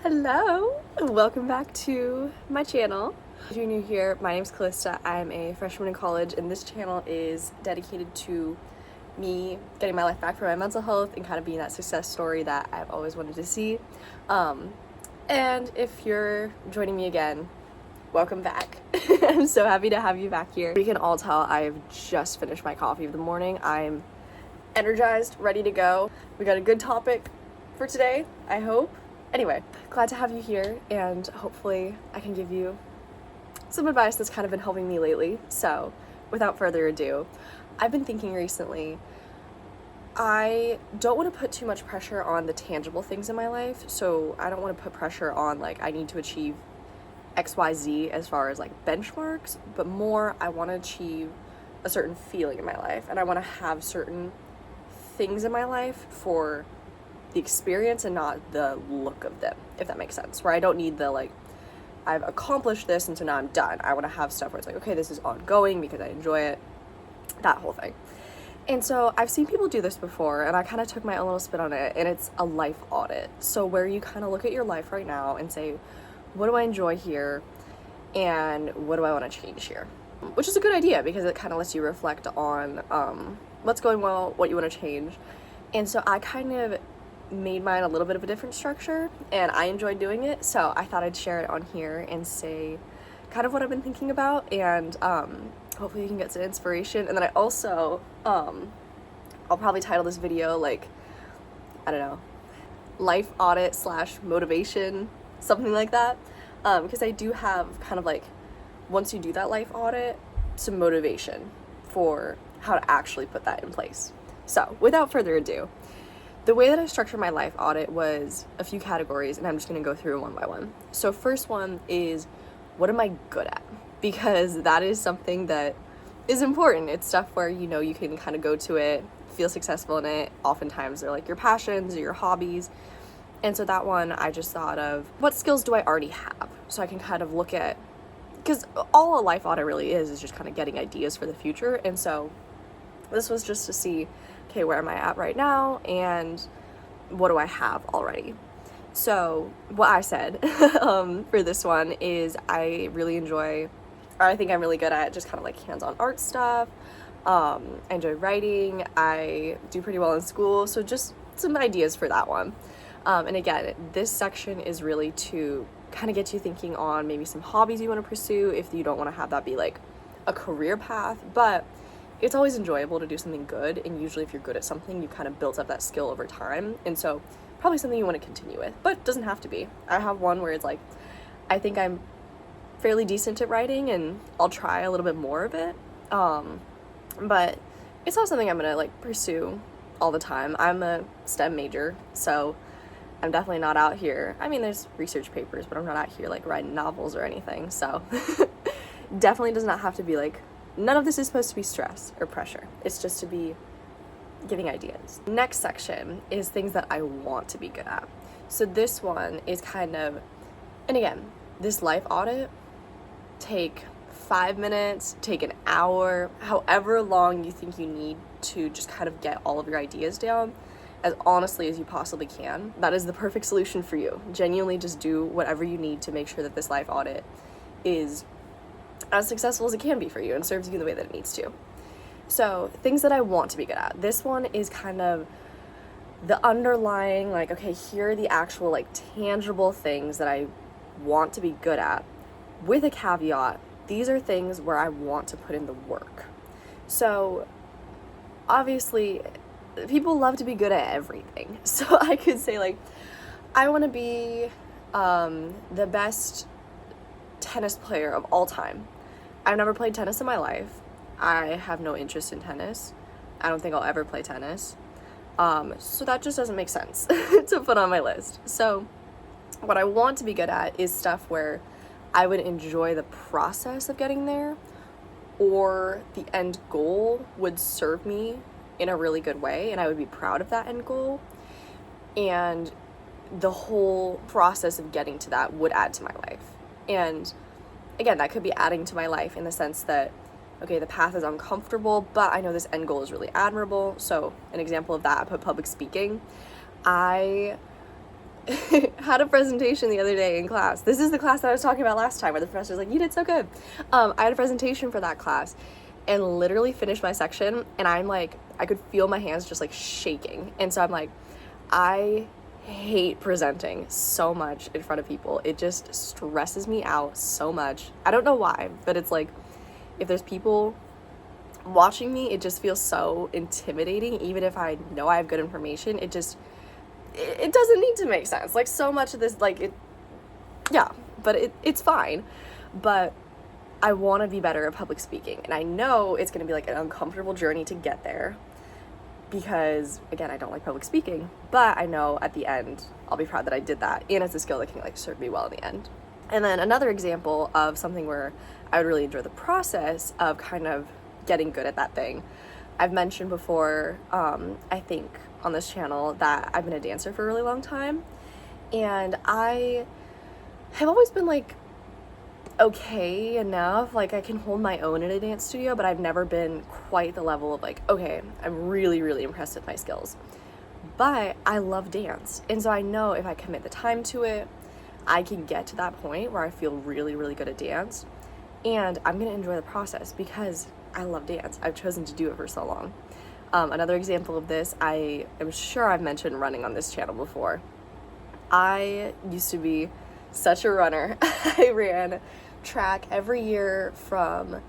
Hello, welcome back to my channel. If you're new here, my name's Kalista. I'm a freshman in college, and this channel is dedicated to me getting my life back from my mental health and kind of being that success story that I've always wanted to see. And if you're joining me again, welcome back. I'm so happy to have you back here. You can all tell I've just finished my coffee of the morning. I'm energized, ready to go. We got a good topic for today, I hope. Anyway, glad to have you here, and hopefully I can give you some advice that's kind of been helping me lately. So, without further ado, I've been thinking recently, I don't want to put too much pressure on the tangible things in my life. So I don't want to put pressure on, like, I need to achieve XYZ as far as, like, benchmarks, but more I want to achieve a certain feeling in my life, and I want to have certain things in my life for the experience and not the look of them, if that makes sense. Where I don't need the, like, I've accomplished this and so now I'm done. I want to have stuff where it's like, okay, this is ongoing because I enjoy it, that whole thing. And so I've seen people do this before, and I kind of took my own little spin on it, and it's a life audit. So where you kind of look at your life right now and say, what do I enjoy here and what do I want to change here? Which is a good idea because it kind of lets you reflect on what's going well, what you want to change. And so I kind of made mine a little bit of a different structure, and I enjoyed doing it, so I thought I'd share it on here and say kind of what I've been thinking about, and hopefully you can get some inspiration. And then I also I'll probably title this video, like, I don't know, life audit / motivation, something like that, because I do have kind of, like, once you do that life audit, some motivation for how to actually put that in place. So without further ado, the way that I structured my life audit was a few categories, and I'm just going to go through one by one. So first one is, what am I good at? Because that is something that is important. It's stuff where, you know, you can kind of go to it, feel successful in it. Oftentimes they're like your passions or your hobbies. And so that one, I just thought of, what skills do I already have? So I can kind of look at, because all a life audit really is just kind of getting ideas for the future. And so this was just to see, okay, where am I at right now, and what do I have already? So what I said for this one is I really enjoy, or I think I'm really good at just kind of like hands-on art stuff. I enjoy writing. I do pretty well in school, so just some ideas for that one. And again, this section is really to kind of get you thinking on maybe some hobbies you want to pursue if you don't want to have that be like a career path, but it's always enjoyable to do something good, and usually if you're good at something, you kind of build up that skill over time, and so probably something you want to continue with, but it doesn't have to be. I have one where it's like, I think I'm fairly decent at writing, and I'll try a little bit more of it, but it's not something I'm gonna, like, pursue all the time. I'm a STEM major, so I'm definitely not out here, I mean, there's research papers, but I'm not out here, like, writing novels or anything, so definitely does not have to be, like, none of this is supposed to be stress or pressure. It's just to be giving ideas. Next section is things that I want to be good at. So this one is kind of, and again, this life audit, take 5 minutes, take an hour, however long you think you need to just kind of get all of your ideas down as honestly as you possibly can. That is the perfect solution for you. Genuinely just do whatever you need to make sure that this life audit is as successful as it can be for you and serves you the way that it needs to. So things that I want to be good at. This one is kind of the underlying, like, okay, here are the actual, like, tangible things that I want to be good at, with a caveat. These are things where I want to put in the work. So obviously people love to be good at everything. So I could say, like, I want to be the best tennis player of all time. I've never played tennis in my life. I have no interest in tennis. I don't think I'll ever play tennis. So that just doesn't make sense to put on my list. So what I want to be good at is stuff where I would enjoy the process of getting there, or the end goal would serve me in a really good way, and I would be proud of that end goal. And the whole process of getting to that would add to my life. And again, that could be adding to my life in the sense that, okay, the path is uncomfortable, but I know this end goal is really admirable. So an example of that, I put public speaking. I had a presentation the other day in class. This is the class that I was talking about last time where the professor's like, you did so good. I had a presentation for that class and literally finished my section, and I'm like, I could feel my hands just like shaking. And so I'm like, I hate presenting so much in front of people. It just stresses me out so much. I don't know why, but it's like, if there's people watching me, it just feels so intimidating. Even if I know I have good information, it doesn't need to make sense. Like, so much of this, like, it's fine. But I want to be better at public speaking, and I know it's going to be like an uncomfortable journey to get there because, again, I don't like public speaking, but I know at the end I'll be proud that I did that, and it's a skill that can like serve me well in the end. And then another example of something where I would really enjoy the process of kind of getting good at that thing. I've mentioned before, I think on this channel, that I've been a dancer for a really long time, and I have always been like okay enough, like I can hold my own in a dance studio, but I've never been quite the level of like, okay, I'm really, really impressed with my skills. But I love dance, and so I know if I commit the time to it, I can get to that point where I feel really, really good at dance, and I'm gonna enjoy the process because I love dance. I've chosen to do it for so long. Another example of this, I am sure I've mentioned running on this channel before. I used to be such a runner. I ran track every year from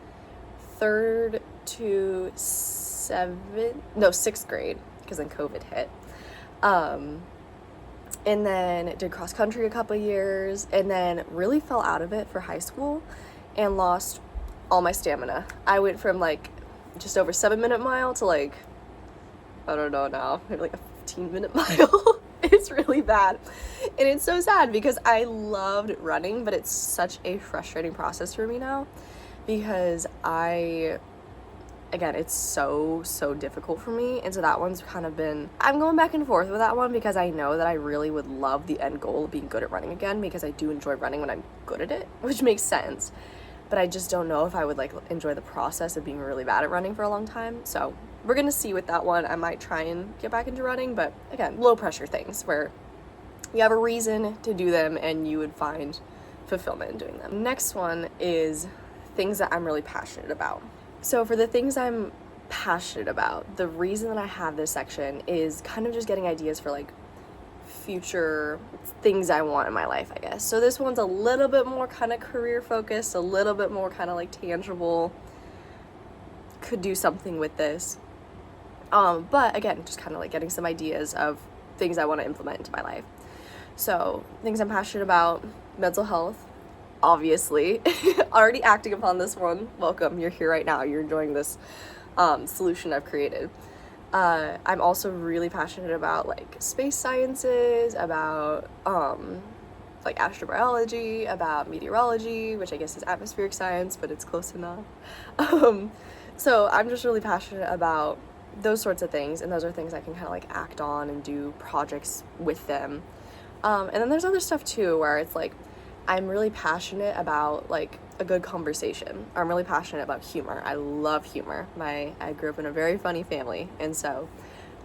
3rd to 6th grade, because then COVID hit. And then did cross country a couple years, and then really fell out of it for high school and lost all my stamina. I went from like just over 7-minute mile to like, I don't know now, maybe like a 15-minute mile. It's really bad. And it's so sad because I loved running, but it's such a frustrating process for me now because it's so difficult for me. And so that one's kind of been, I'm going back and forth with that one because I know that I really would love the end goal of being good at running again, because I do enjoy running when I'm good at it, which makes sense. But I just don't know if I would like enjoy the process of being really bad at running for a long time. So we're gonna see with that one. I might try and get back into running, but again, low pressure things where you have a reason to do them and you would find fulfillment in doing them. Next one is things that I'm really passionate about. So for the things I'm passionate about, the reason that I have this section is kind of just getting ideas for like future things I want in my life, I guess. So this one's a little bit more kind of career focused, a little bit more kind of like tangible. Could do something with this. But again, just kind of like getting some ideas of things I want to implement into my life. So things I'm passionate about: mental health, obviously. Already acting upon this one. Welcome, you're here right now. You're enjoying this solution I've created. I'm also really passionate about like space sciences, about like astrobiology, about meteorology, which I guess is atmospheric science, but it's close enough. So I'm just really passionate about those sorts of things, and those are things I can kind of like act on and do projects with them. And then there's other stuff too where it's like I'm really passionate about like a good conversation. I'm really passionate about humor. I love humor. I grew up in a very funny family, and so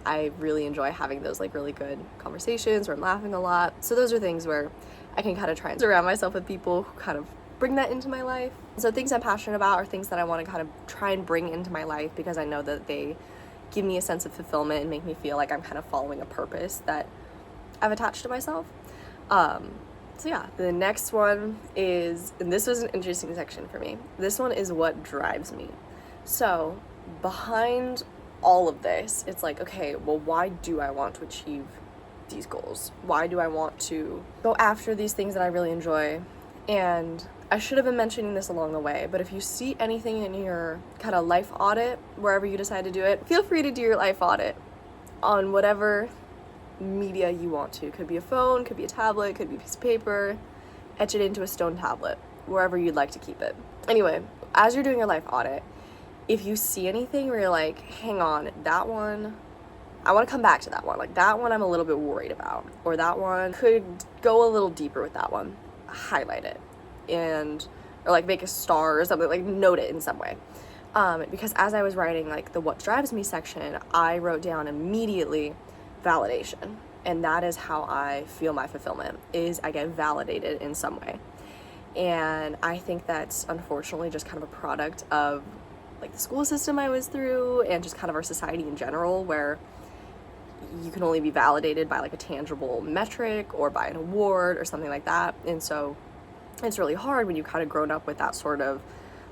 I really enjoy having those like really good conversations where I'm laughing a lot. So those are things where I can kind of try and surround myself with people who kind of bring that into my life. So things I'm passionate about are things that I want to kind of try and bring into my life because I know that they give me a sense of fulfillment and make me feel like I'm kind of following a purpose that I've attached to myself. So yeah, the next one is, and this was an interesting section for me, this one is what drives me. So behind all of this, it's like, okay, well, why do I want to achieve these goals? Why do I want to go after these things that I really enjoy? And I should have been mentioning this along the way, but if you see anything in your kind of life audit, wherever you decide to do it, feel free to do your life audit on whatever media you want to. Could be a phone, could be a tablet, could be a piece of paper. Etch it into a stone tablet, wherever you'd like to keep it. Anyway, as you're doing your life audit, if you see anything where you're like, hang on, that one, I want to come back to that one. Like that one I'm a little bit worried about, or that one could go a little deeper with that one. Highlight it or like make a star or something, like note it in some way. Because as I was writing like the what drives me section, I wrote down immediately validation. And that is how I feel my fulfillment, is I get validated in some way. And I think that's unfortunately just kind of a product of like the school system I was through and just kind of our society in general, where you can only be validated by like a tangible metric or by an award or something like that. And so it's really hard when you kind of grown up with that sort of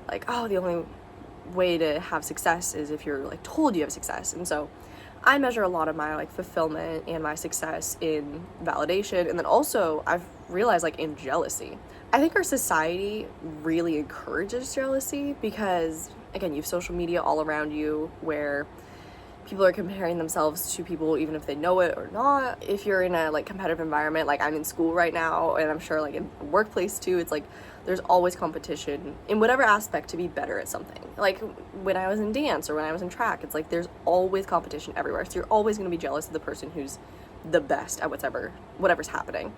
like, oh, the only way to have success is if you're like told you have success. And so I measure a lot of my like fulfillment and my success in validation, and then also I've realized like in jealousy. I think our society really encourages jealousy because, again, you have social media all around you where people are comparing themselves to people even if they know it or not. If you're in a like competitive environment, like I'm in school right now, and I'm sure like in the workplace too, it's like there's always competition in whatever aspect to be better at something. Like when I was in dance or when I was in track, it's like there's always competition everywhere. So you're always going to be jealous of the person who's the best at whatever's happening.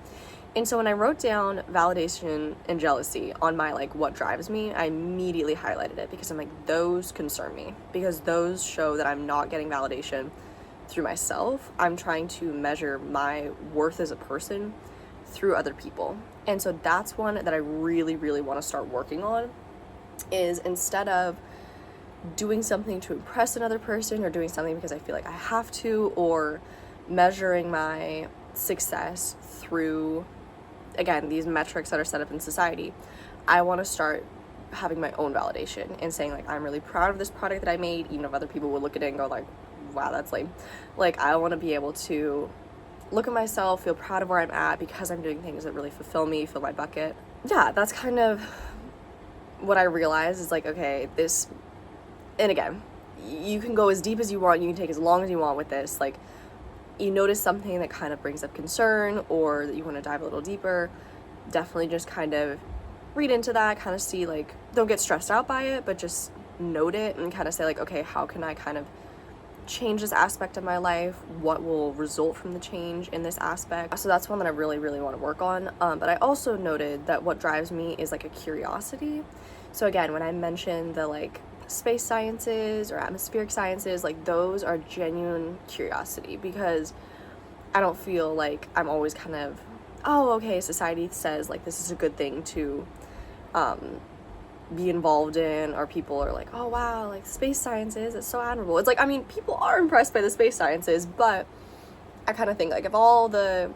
And so when I wrote down validation and jealousy on my like what drives me, I immediately highlighted it because I'm like, those concern me, because those show that I'm not getting validation through myself. I'm trying to measure my worth as a person through other people. And so that's one that I really, really want to start working on, is instead of doing something to impress another person or doing something because I feel like I have to, or measuring my success through, again, these metrics that are set up in society, I want to start having my own validation and saying like, I'm really proud of this product that I made, even if other people would look at it and go like, wow, that's lame. Like I want to be able to look at myself, feel proud of where I'm at because I'm doing things that really fulfill me, fill my bucket. Yeah, that's kind of what I realized is like, okay, this, and again, you can go as deep as you want, you can take as long as you want with this. Like, you notice something that kind of brings up concern or that you want to dive a little deeper, definitely just kind of read into that, kind of see, like, don't get stressed out by it, but just note it and kind of say like, okay, how can I kind of change this aspect of my life? What will result from the change in this aspect? So that's one that I really, really want to work on. But I also noted that what drives me is like a curiosity. So again, when I mentioned the like space sciences or atmospheric sciences, like those are genuine curiosity, because I don't feel like I'm always kind of, oh, okay, society says like this is a good thing to be involved in, or people are like, oh wow, like space sciences, it's so admirable. It's like, I mean, people are impressed by the space sciences, but I kind of think like if all the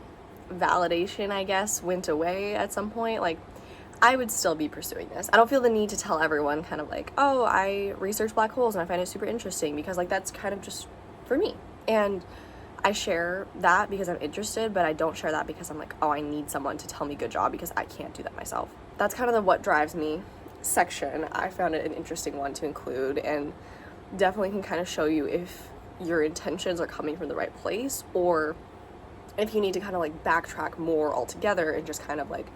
validation, I guess, went away at some point, like I would still be pursuing this. I don't feel the need to tell everyone kind of like, oh, I research black holes and I find it super interesting, because like that's kind of just for me. And I share that because I'm interested, but I don't share that because I'm like, oh, I need someone to tell me good job, because I can't do that myself. That's kind of the what drives me section. I found it an interesting one to include, and definitely can kind of show you if your intentions are coming from the right place, or if you need to kind of like backtrack more altogether and just kind of like,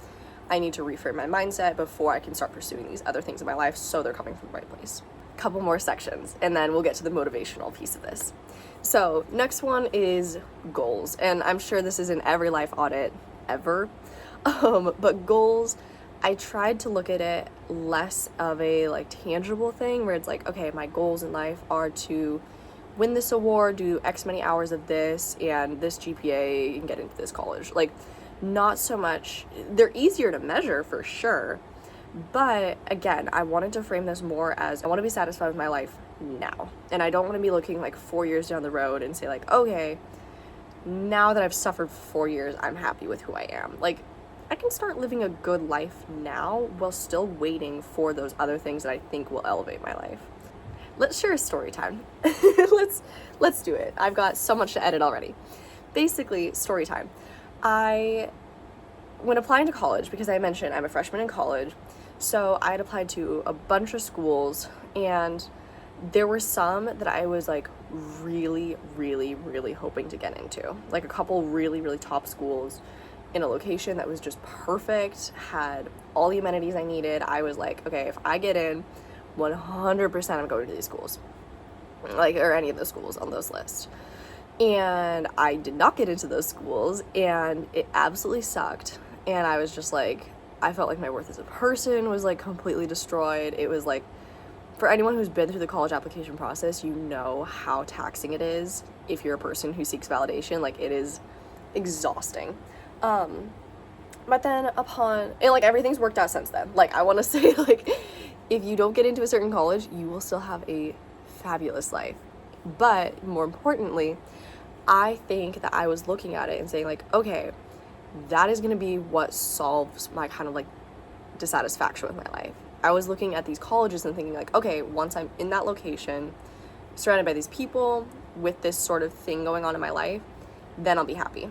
I need to reframe my mindset before I can start pursuing these other things in my life so they're coming from the right place. Couple more sections and then we'll get to the motivational piece of this. So next one is goals, and I'm sure this is in every life audit ever, but goals, I tried to look at it less of a like tangible thing where it's like, okay, my goals in life are to win this award, do X many hours of this, and this GPA, and get into this college. Like, not so much, they're easier to measure for sure, but again, I wanted to frame this more as I want to be satisfied with my life now, and I don't want to be looking like 4 years down the road and say like, okay, now that I've suffered for 4 years, I'm happy with who I am. Like, I can start living a good life now while still waiting for those other things that I think will elevate my life. Let's share a story time. Let's do it. I've got so much to edit already. Basically, story time. When applying to college, because I mentioned I'm a freshman in college, so I had applied to a bunch of schools, and there were some that I was like really, really, really hoping to get into. Like a couple really, really top schools in a location that was just perfect, had all the amenities I needed. I was like, okay, if I get in, 100% I'm going to these schools, like, or any of those schools on those lists. And I did not get into those schools, and it absolutely sucked. And I was just like, I felt like my worth as a person was like completely destroyed. It was like, for anyone who's been through the college application process, you know how taxing it is if you're a person who seeks validation. Like, it is exhausting. But then and like everything's worked out since then. Like I want to say, like, if you don't get into a certain college, you will still have a fabulous life. But more importantly, I think that I was looking at it and saying like, okay, that is going to be what solves my kind of like dissatisfaction with my life. I was looking at these colleges and thinking like, okay, once I'm in that location, surrounded by these people with this sort of thing going on in my life, then I'll be happy.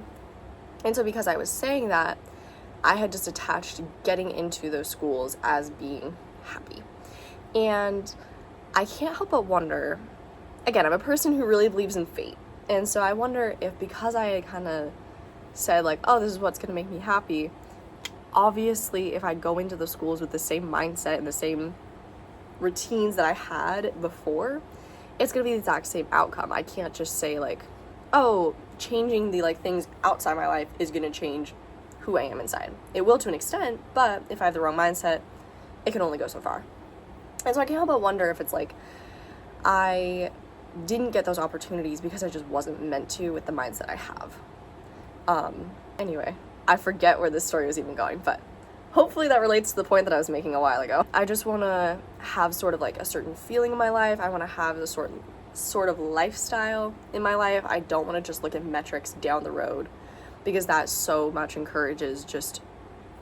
And so because I was saying that, I had just attached getting into those schools as being happy. And I can't help but wonder, again, I'm a person who really believes in fate. And so I wonder if because I had kind of said like, oh, this is what's going to make me happy, obviously if I go into the schools with the same mindset and the same routines that I had before, it's going to be the exact same outcome. I can't just say like, oh, changing the like things outside my life is going to change who I am inside. It will to an extent, but if I have the wrong mindset, it can only go so far. And so I can't help but wonder if it's like I didn't get those opportunities because I just wasn't meant to with the mindset I have. Anyway, I forget where this story was even going, but hopefully that relates to the point that I was making a while ago. I just want to have sort of like a certain feeling in my life. I want to have the sort of lifestyle in my life. I don't want to just look at metrics down the road, because that so much encourages just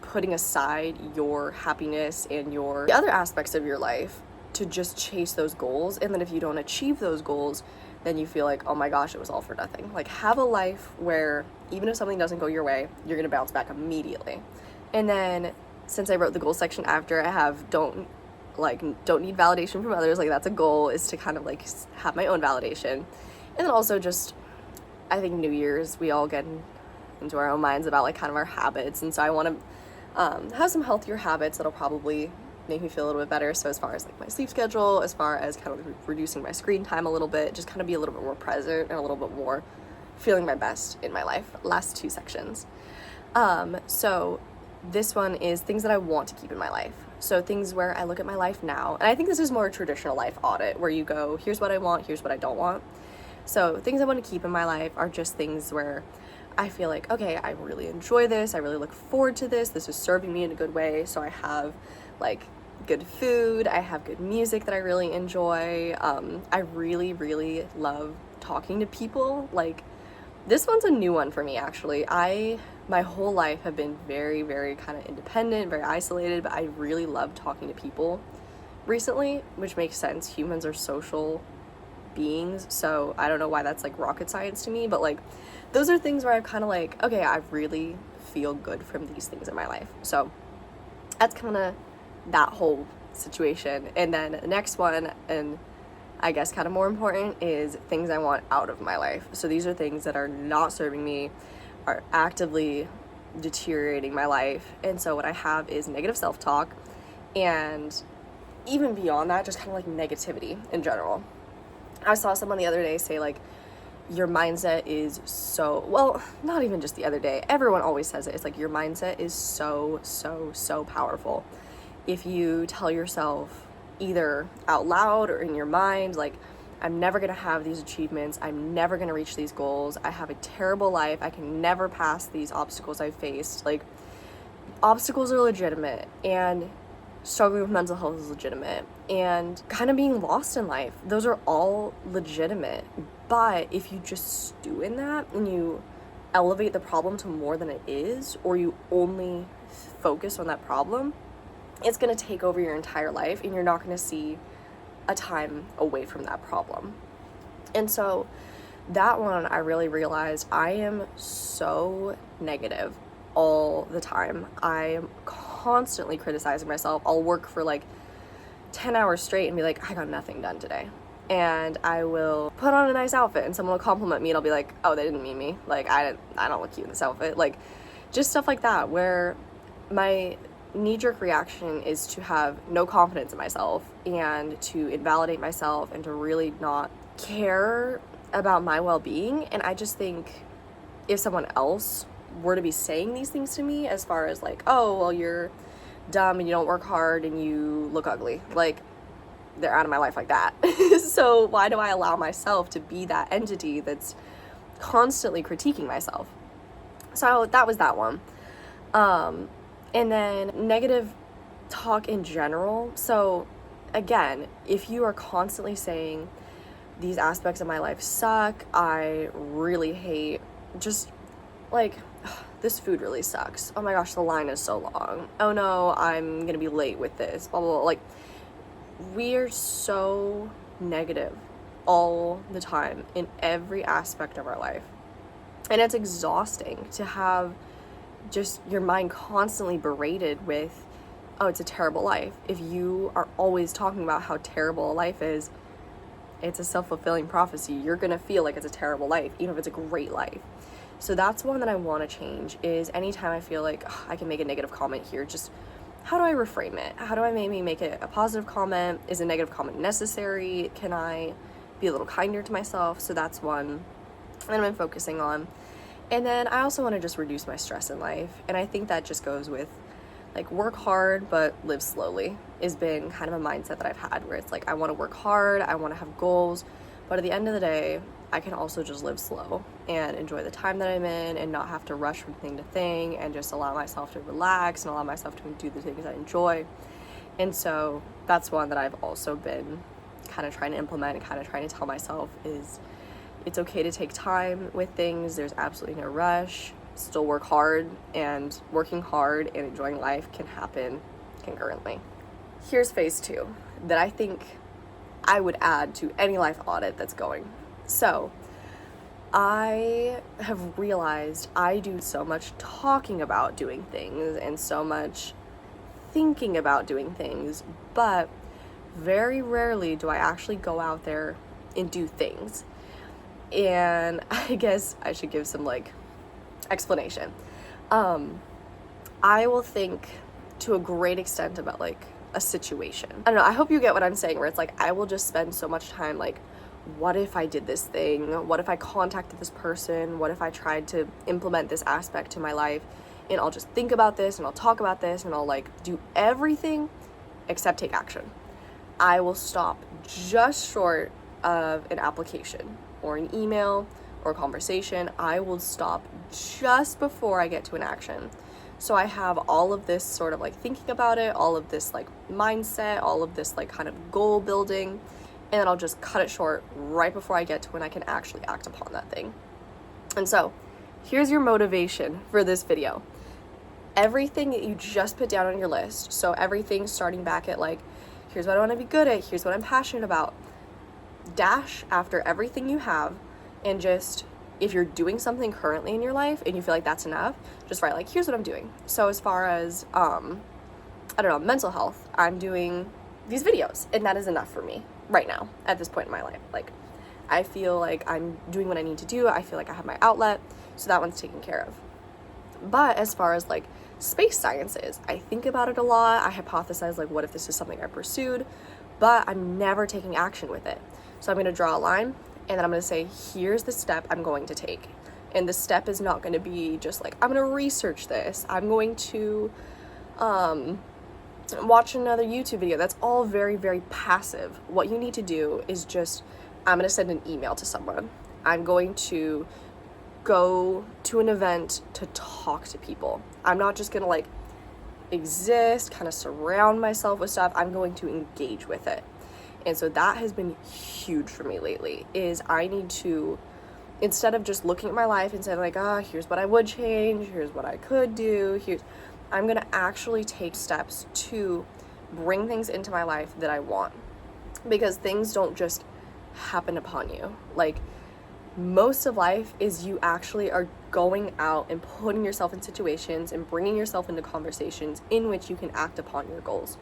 putting aside your happiness and the other aspects of your life to just chase those goals. And then if you don't achieve those goals, then you feel like, oh my gosh, it was all for nothing. Like, have a life where even if something doesn't go your way, you're gonna bounce back immediately. And then since I wrote the goals section after, I have don't need validation from others. Like, that's a goal, is to kind of like have my own validation. And then also just, I think New Year's, we all get into our own minds about like kind of our habits. And so I want to have some healthier habits that'll probably make me feel a little bit better. So as far as like my sleep schedule, as far as kind of reducing my screen time a little bit, just kind of be a little bit more present and a little bit more feeling my best in my life. Last two sections. So this one is things that I want to keep in my life. So things where I look at my life now, and I think this is more a traditional life audit where you go, here's what I want, here's what I don't want. So things I want to keep in my life are just things where I feel like, okay, I really enjoy this, I really look forward to this is serving me in a good way. So I have like good food, I have good music that I really enjoy. I really, really love talking to people. Like, this one's a new one for me, actually. My whole life have been very, very kind of independent, very isolated, but I really love talking to people recently, which makes sense. Humans are social beings, so I don't know why that's like rocket science to me, but like those are things where I'm kind of like, okay, I really feel good from these things in my life. So that's kind of that whole situation. And then the next one, and I guess kind of more important, is things I want out of my life. So these are things that are not serving me, are actively deteriorating my life. And so what I have is negative self-talk, and even beyond that, just kind of like negativity in general. I saw someone the other day say like, your mindset is so, well, not even just the other day, everyone always says it. It's like, your mindset is so, so, so powerful. If you tell yourself either out loud or in your mind, like, I'm never gonna have these achievements, I'm never gonna reach these goals, I have a terrible life, I can never pass these obstacles I've faced. Like, obstacles are legitimate, and struggling with mental health is legitimate, and kind of being lost in life, those are all legitimate. But if you just stew in that and you elevate the problem to more than it is, or you only focus on that problem, it's going to take over your entire life, and you're not going to see a time away from that problem. And so that one, I really realized I am so negative all the time. I am constantly criticizing myself. I'll work for like 10 hours straight and be like, I got nothing done today. And I will put on a nice outfit and someone will compliment me and I'll be like, oh, they didn't mean me. Like, I don't look cute in this outfit. Like, just stuff like that, where my knee-jerk reaction is to have no confidence in myself and to invalidate myself and to really not care about my well-being. And I just think if someone else were to be saying these things to me, as far as like, oh, well, you're dumb and you don't work hard and you look ugly, like, they're out of my life like that. So why do I allow myself to be that entity that's constantly critiquing myself? So that was that one. And then negative talk in general. So again, if you are constantly saying these aspects of my life suck, I really hate, just like, this food really sucks. Oh my gosh, the line is so long. Oh no, I'm gonna be late with this, blah, blah, blah. Like, we are so negative all the time in every aspect of our life. And it's exhausting to have just your mind constantly berated with, oh, it's a terrible life. If you are always talking about how terrible a life is, it's a self-fulfilling prophecy. You're gonna feel like it's a terrible life, even if it's a great life. So that's one that I want to change, is anytime I feel like I can make a negative comment here, just how do I reframe it? How do I maybe make it a positive comment? Is a negative comment necessary? Can I be a little kinder to myself? So that's one that I'm focusing on. And then I also want to just reduce my stress in life. And I think that just goes with like work hard, but live slowly has been kind of a mindset that I've had, where it's like, I want to work hard, I want to have goals, but at the end of the day, I can also just live slow and enjoy the time that I'm in and not have to rush from thing to thing, and just allow myself to relax and allow myself to do the things I enjoy. And so that's one that I've also been kind of trying to implement and kind of trying to tell myself is it's okay to take time with things. There's absolutely no rush. Still work hard, and working hard and enjoying life can happen concurrently. Here's phase 2 that I think I would add to any life audit that's going. So I have realized I do so much talking about doing things and so much thinking about doing things, but very rarely do I actually go out there and do things. And I guess I should give some like explanation. I will think to a great extent about like a situation. I don't know, I hope you get what I'm saying, where it's like I will just spend so much time like, what if I did this thing? What if I contacted this person? What if I tried to implement this aspect to my life? And I'll just think about this and I'll talk about this and I'll like do everything except take action. I will stop just short of an application or an email or a conversation. I will stop just before I get to an action. So I have all of this sort of like thinking about it, all of this like mindset, all of this like kind of goal building, and then I'll just cut it short right before I get to when I can actually act upon that thing. And so here's your motivation for this video. Everything that you just put down on your list, so everything starting back at like, here's what I want to be good at, here's what I'm passionate about, dash after everything you have, and just, if you're doing something currently in your life and you feel like that's enough, just write like, here's what I'm doing. So as far as, I don't know, mental health, I'm doing these videos, and that is enough for me right now at this point in my life. Like, I feel like I'm doing what I need to do. I feel like I have my outlet, so that one's taken care of. But as far as like space sciences, I think about it a lot. I hypothesize like, what if this is something I pursued, but I'm never taking action with it. So I'm going to draw a line, and then I'm going to say, here's the step I'm going to take. And the step is not going to be just like, I'm going to research this, I'm going to watch another YouTube video. That's all very, very passive. What you need to do is just, I'm going to send an email to someone. I'm going to go to an event to talk to people. I'm not just going to like exist, kind of surround myself with stuff. I'm going to engage with it. And so that has been huge for me lately, is I need to, instead of just looking at my life and saying like, here's what I would change, here's what I could do, I'm going to actually take steps to bring things into my life that I want. Because things don't just happen upon you. Like, most of life is you actually are going out and putting yourself in situations and bringing yourself into conversations in which you can act upon your goals.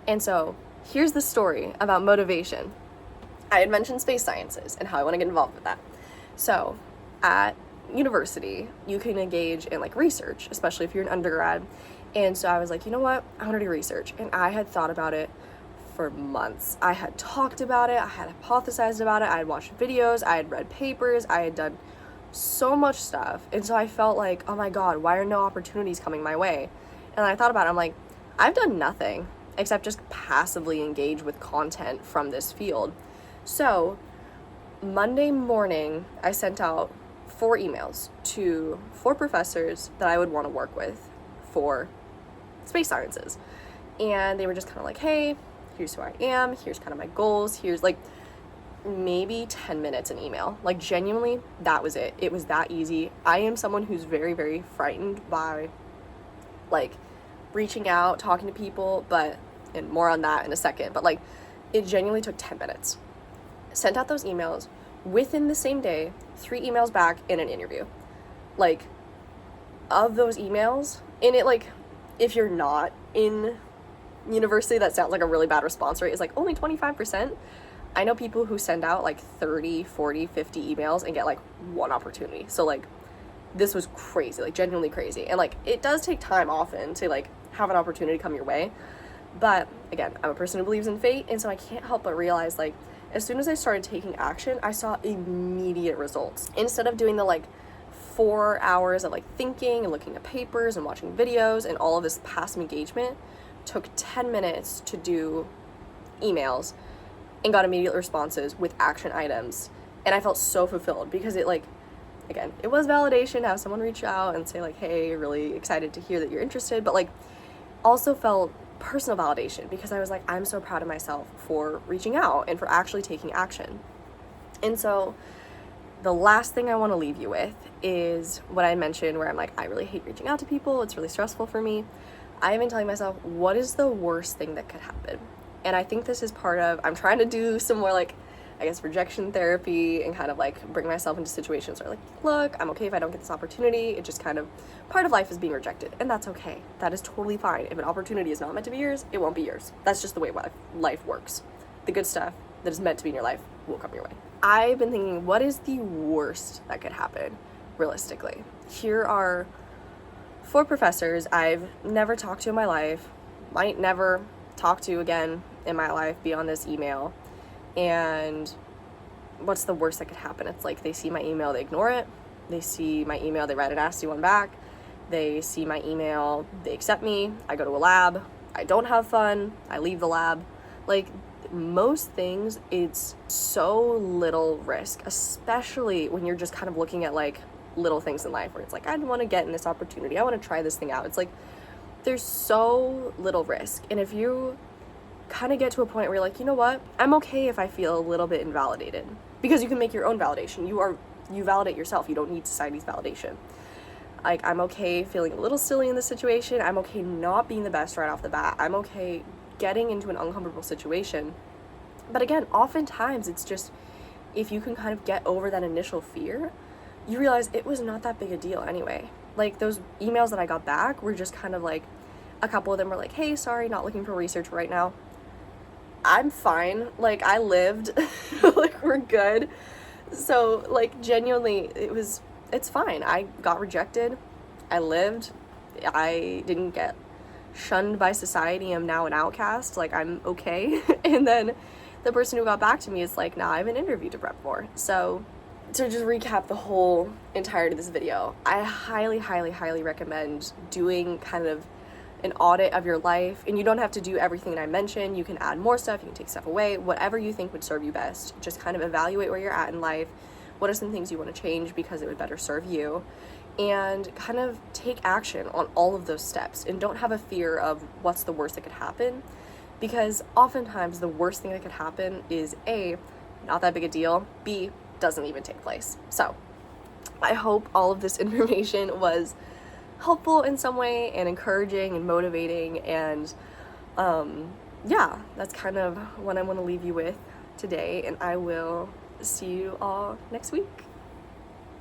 And so here's the story about motivation. I had mentioned space sciences and how I want to get involved with that. So at university, you can engage in like research, especially if you're an undergrad. And so I was like, you know what? I want to do research. And I had thought about it for months. I had talked about it. I had hypothesized about it. I had watched videos. I had read papers. I had done so much stuff. And so I felt like, oh my God, why are no opportunities coming my way? And I thought about it. I'm like, I've done nothing except just passively engage with content from this field. So Monday morning, I sent out 4 emails to 4 professors that I would want to work with for space sciences. And they were just kind of like, hey, here's who I am, here's kind of my goals, here's like maybe 10 minutes an email. Like genuinely, that was it. It was that easy. I am someone who's very, very frightened by like reaching out, talking to people, and more on that in a second, but like it genuinely took 10 minutes. Sent out those emails within the same day, 3 emails back in an interview. Like of those emails, and it like, if you're not in university, that sounds like a really bad response rate. It's like only 25%. I know people who send out like 30, 40, 50 emails and get like 1 opportunity. So like this was crazy, like genuinely crazy. And like it does take time often to like have an opportunity come your way. But again, I'm a person who believes in fate, and so I can't help but realize like as soon as I started taking action, I saw immediate results. Instead of doing the like 4 hours of like thinking and looking at papers and watching videos and all of this passive engagement, took 10 minutes to do emails and got immediate responses with action items. And I felt so fulfilled because it like, again, it was validation to have someone reach out and say like, hey, really excited to hear that you're interested, but like also felt personal validation because I was like, I'm so proud of myself for reaching out and for actually taking action. And so the last thing I want to leave you with is what I mentioned where I'm like, I really hate reaching out to people. It's really stressful for me. I've been telling myself, what is the worst thing that could happen? And I think this is part of, I'm trying to do some more like, I guess, rejection therapy and kind of like bring myself into situations where like, look, I'm okay if I don't get this opportunity. It just kind of, part of life is being rejected, and that's okay. That is totally fine. If an opportunity is not meant to be yours, it won't be yours. That's just the way life works. The good stuff that is meant to be in your life will come your way. I've been thinking, what is the worst that could happen realistically? Here are 4 professors I've never talked to in my life, might never talk to again in my life beyond this email. And what's the worst that could happen? It's like they see my email, they ignore it. They see my email, they write a nasty one back. They see my email, they accept me. I go to a lab, I don't have fun, I leave the lab. Like most things, it's so little risk, especially when you're just kind of looking at like little things in life where it's like, I want to get in this opportunity, I want to try this thing out. It's like there's so little risk. And if you kind of get to a point where you're like, you know what, I'm okay if I feel a little bit invalidated, because you can make your own validation. You validate yourself. You don't need society's validation. Like, I'm okay feeling a little silly in this situation. I'm okay not being the best right off the bat. I'm okay getting into an uncomfortable situation. But again, oftentimes it's just, if you can kind of get over that initial fear, you realize it was not that big a deal anyway. Like those emails that I got back were just kind of like, a couple of them were like, hey, sorry, not looking for research right now. I'm fine. Like I lived, like we're good. So like genuinely it's fine. I got rejected. I lived. I didn't get shunned by society. I'm now an outcast. Like I'm okay. And then the person who got back to me is like, nah, I have an interview to prep for. So to just recap the whole entirety of this video, I highly, highly, highly recommend doing kind of an audit of your life. And you don't have to do everything that I mentioned. You can add more stuff, you can take stuff away, whatever you think would serve you best. Just kind of evaluate where you're at in life. What are some things you want to change because it would better serve you? And kind of take action on all of those steps. And don't have a fear of what's the worst that could happen. Because oftentimes the worst thing that could happen is A, not that big a deal, B, doesn't even take place. So I hope all of this information was helpful in some way and encouraging and motivating, and yeah, that's kind of what I want to leave you with today, and I will see you all next week.